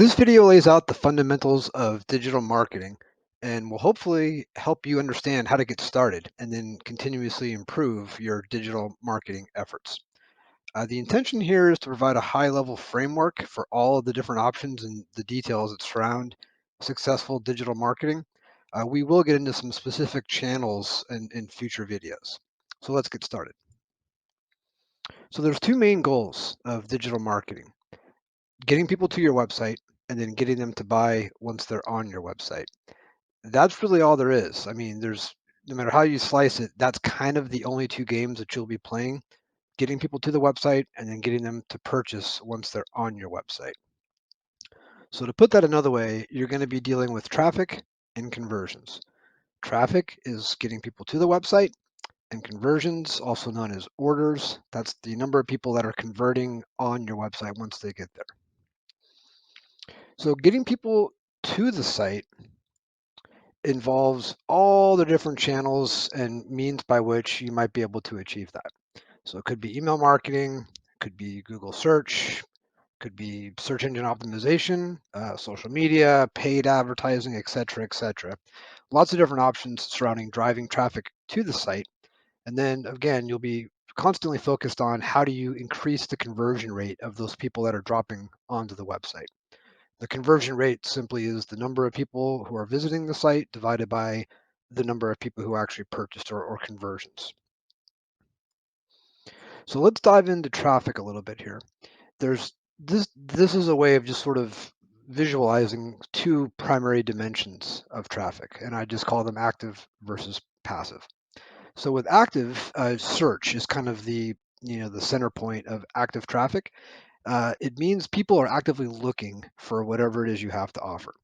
This video lays out the fundamentals of digital marketing and will hopefully help you understand how to get started and then continuously improve your digital marketing efforts. The intention here is to provide a high level framework for all of the different options and the details that surround successful digital marketing. We will get into some specific channels in future videos. So let's get started. So there's two main goals of digital marketing: getting people to your website and then getting them to buy once they're on your website. That's really all there is. I mean, there's no matter how you slice it, that's kind of the only two games that you'll be playing: getting people to the website and then getting them to purchase once they're on your website. So to put that another way, you're going to be dealing with traffic and conversions. Traffic is getting people to the website, and conversions, also known as orders, that's the number of people that are converting on your website once they get there. So getting people to the site involves all the different channels and means by which you might be able to achieve that. So it could be email marketing, could be Google search, could be search engine optimization, social media, paid advertising, et cetera, et cetera. Lots of different options surrounding driving traffic to the site. And then again, you'll be constantly focused on how do you increase the conversion rate of those people that are dropping onto the website. The conversion rate simply is the number of people who are visiting the site divided by the number of people who actually purchased or conversions. So let's dive into traffic a little bit here. There's this is a way of just sort of visualizing two primary dimensions of traffic, and I just call them active versus passive. So with active, search is kind of the center point of active traffic. It means people are actively looking for whatever it is you have to offer.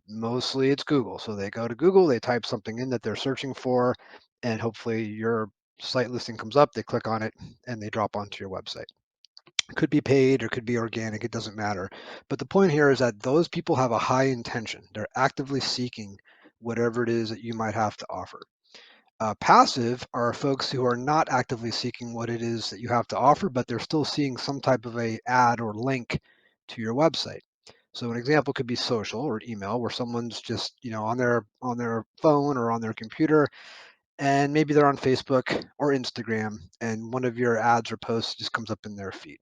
Mostly it's Google. So they go to Google, they type something in that they're searching for, and hopefully your site listing comes up, they click on it, and they drop onto your website. It could be paid or could be organic, it doesn't matter. But the point here is that those people have a high intention. They're actively seeking whatever it is that you might have to offer. Passive are folks who are not actively seeking what it is that you have to offer, but they're still seeing some type of a ad or link to your website. So an example could be social or email, where someone's just on their phone or on their computer, and maybe they're on Facebook or Instagram, and one of your ads or posts just comes up in their feed,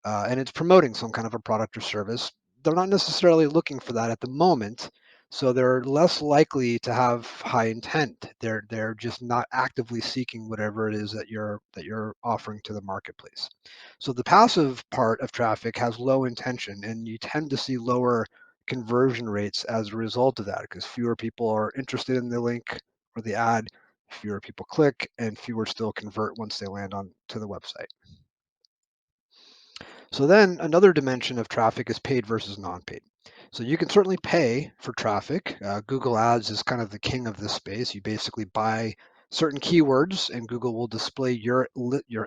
and it's promoting some kind of a product or service. They're not necessarily looking for that at the moment, so they're less likely to have high intent. They're just not actively seeking whatever it is that you're offering to the marketplace. So the passive part of traffic has low intention, and you tend to see lower conversion rates as a result of that because fewer people are interested in the link or the ad, fewer people click, and fewer still convert once they land on to the website. So then another dimension of traffic is paid versus non-paid. So you can certainly pay for traffic. Google Ads is kind of the king of this space. You basically buy certain keywords, and Google will display your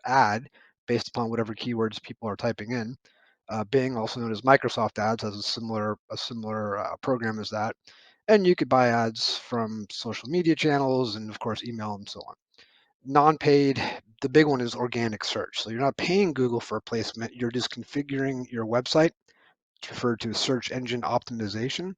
ad based upon whatever keywords people are typing in. Bing, also known as Microsoft Ads, has a similar program as that. And you could buy ads from social media channels and, of course, email and so on. Non-paid, the big one is organic search. So you're not paying Google for a placement, you're just configuring your website. It's referred to as search engine optimization.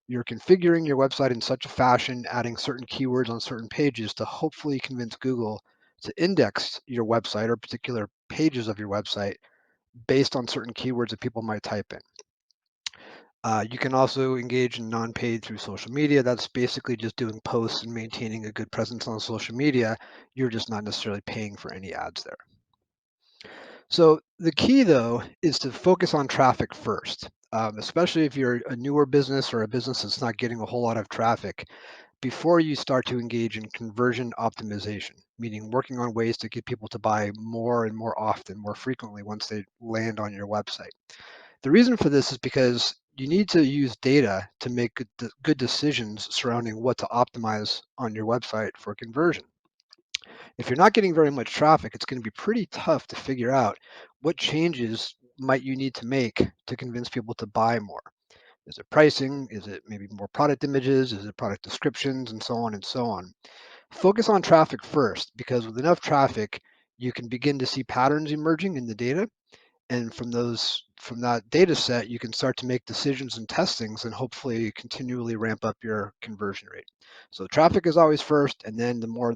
You're configuring your website in such a fashion, adding certain keywords on certain pages to hopefully convince Google to index your website or particular pages of your website based on certain keywords that people might type in. You can also engage in non-paid through social media. That's basically just doing posts and maintaining a good presence on social media. You're just not necessarily paying for any ads there. So the key, though, is to focus on traffic first, especially if you're a newer business or a business that's not getting a whole lot of traffic, before you start to engage in conversion optimization, meaning working on ways to get people to buy more and more often, more frequently once they land on your website. The reason for this is because you need to use data to make good decisions surrounding what to optimize on your website for conversion. If you're not getting very much traffic, it's going to be pretty tough to figure out what changes might you need to make to convince people to buy more. Is it pricing? Is it maybe more product images? Is it product descriptions and so on and so on? Focus on traffic first because with enough traffic, you can begin to see patterns emerging in the data, And from that data set, you can start to make decisions and testings and hopefully continually ramp up your conversion rate. So traffic is always first, and then the more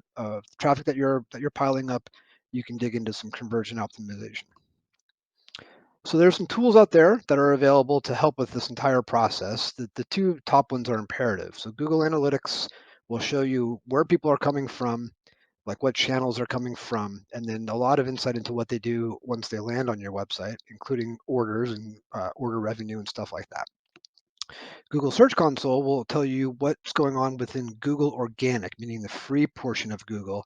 traffic that you're piling up, you can dig into some conversion optimization. So there's some tools out there that are available to help with this entire process. The two top ones are imperative. So Google Analytics will show you where people are coming from, like what channels are coming from, and then a lot of insight into what they do once they land on your website, including orders and order revenue and stuff like that. Google Search Console will tell you what's going on within Google Organic, meaning the free portion of Google.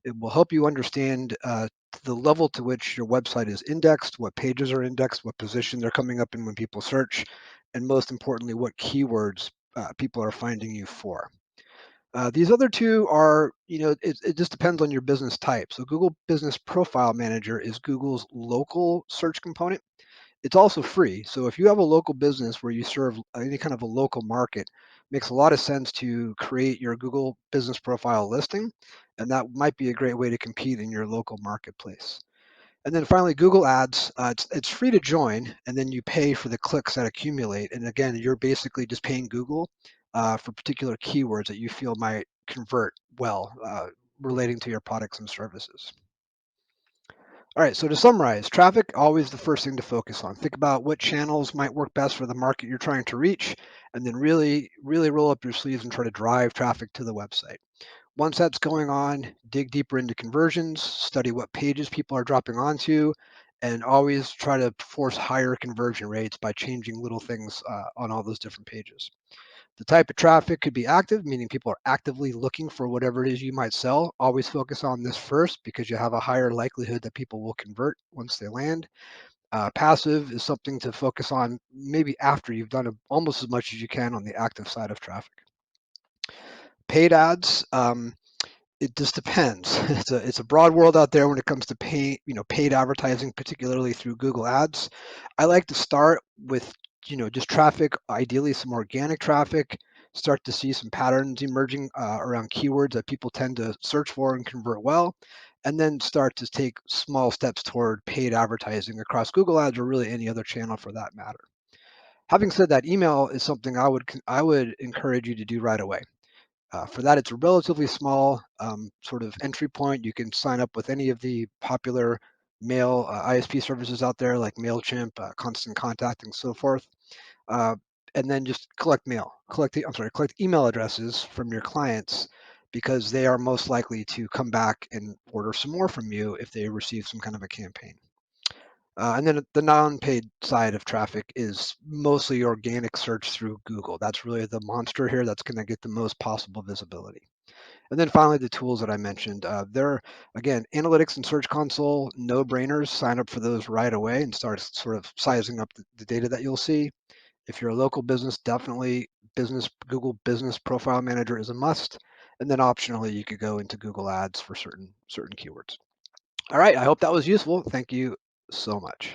It will help you understand the level to which your website is indexed, what pages are indexed, what position they're coming up in when people search, and most importantly, what keywords people are finding you for. These other two are, it just depends on your business type. So Google Business Profile Manager is Google's local search component. It's also free. So if you have a local business where you serve any kind of a local market, makes a lot of sense to create your Google Business Profile listing, and that might be a great way to compete in your local marketplace. And then finally, Google Ads. It's free to join, and then you pay for the clicks that accumulate. And again, you're basically just paying Google for particular keywords that you feel might convert well relating to your products and services. All right, so to summarize, traffic, always the first thing to focus on. Think about what channels might work best for the market you're trying to reach, and then really, really roll up your sleeves and try to drive traffic to the website. Once that's going on, dig deeper into conversions, study what pages people are dropping onto, and always try to force higher conversion rates by changing little things on all those different pages. The type of traffic could be active, meaning people are actively looking for whatever it is you might sell. Always focus on this first because you have a higher likelihood that people will convert once they land. Passive is something to focus on maybe after you've done almost as much as you can on the active side of traffic. Paid ads, it just depends. It's a broad world out there when it comes to paid advertising, particularly through Google Ads. I like to start with just traffic, ideally some organic traffic. Start to see some patterns emerging around keywords that people tend to search for and convert well, and then start to take small steps toward paid advertising across Google Ads or really any other channel for that matter. Having said that, email is something I would encourage you to do right away. For that, it's a relatively small sort of entry point. You can sign up with any of the popular mail ISP services out there like MailChimp, Constant Contact, and so forth. Uh, and then just collect email addresses from your clients because they are most likely to come back and order some more from you if they receive some kind of a campaign. And then the non-paid side of traffic is mostly organic search through Google. That's really the monster here that's going to get the most possible visibility. And then finally, the tools that I mentioned. They're, again, analytics and search console, no brainers. Sign up for those right away and start sort of sizing up the data that you'll see. If you're a local business, definitely Google Business Profile Manager is a must. And then optionally, you could go into Google Ads for certain keywords. All right, I hope that was useful. Thank you so much.